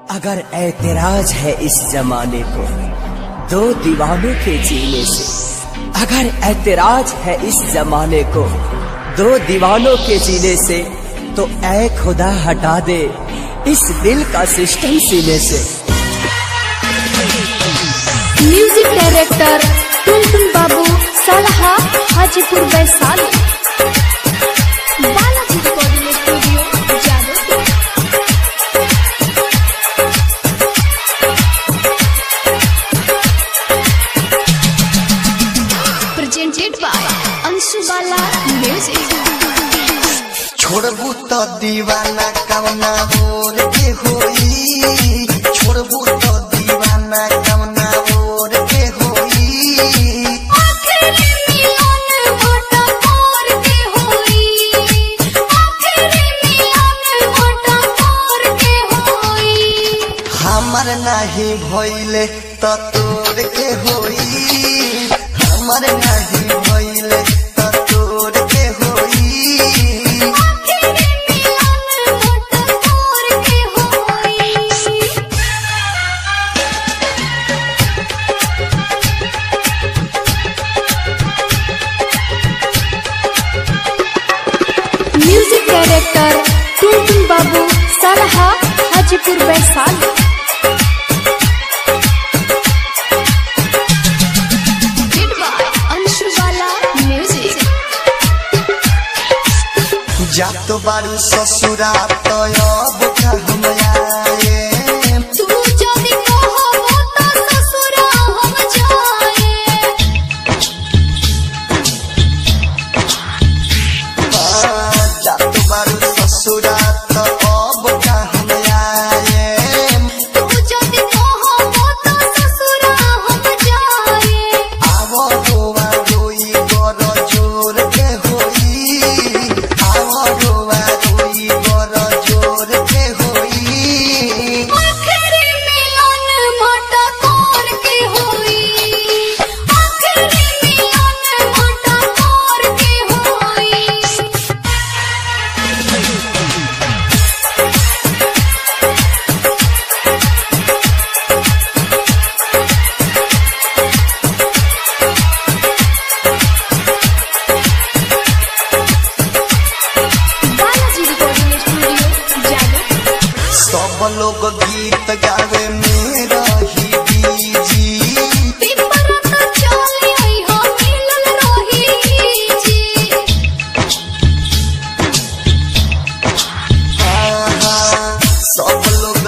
अगर ऐतराज है इस जमाने को दो दीवानों के जीने से, अगर ऐतराज है इस जमाने को दो दीवानों के जीने से, तो ऐ खुदा हटा दे इस दिल का सिस्टम सीने से। Music director Tuntun Babu Salha Hajipur Vaishali. Balaji recording studio Jadavpur. Presented by Anshu Bala music. छोड़बू तो दीवाना कवना और के होई, छोड़बू तो दीवाना कवना और के होई। आखिरी मिलन मोटा और के होई, आखिरी मिलन मोटा और के होई। हमर नहीं भइले तो तोर के होई, हमर नहीं भइले तो तोर के होई। Music director Tuntun Babu Salha Hajipur Vaishali. Anshu Bala music. जातो बारू ससुरा तो अब हम आए, तू जदि कहबो त ससुरा हम जाए। जातो बारू ससुरा तो अब हम आए। तू जदि कहबो त ससुरा हम जाए। आवो रोवा रोई गर जोर के होई, आवो रोवा रोई गर जोर के होई। आखिरी मिलन मोटा और के होई, आखिरी मिलन मोटा और के होई। Balaji recording studio Jadavpur. सब लोग गीत गावे मेरा ही बीजी, पिपरा त चली आई हो मिलल रही जी। सब लोग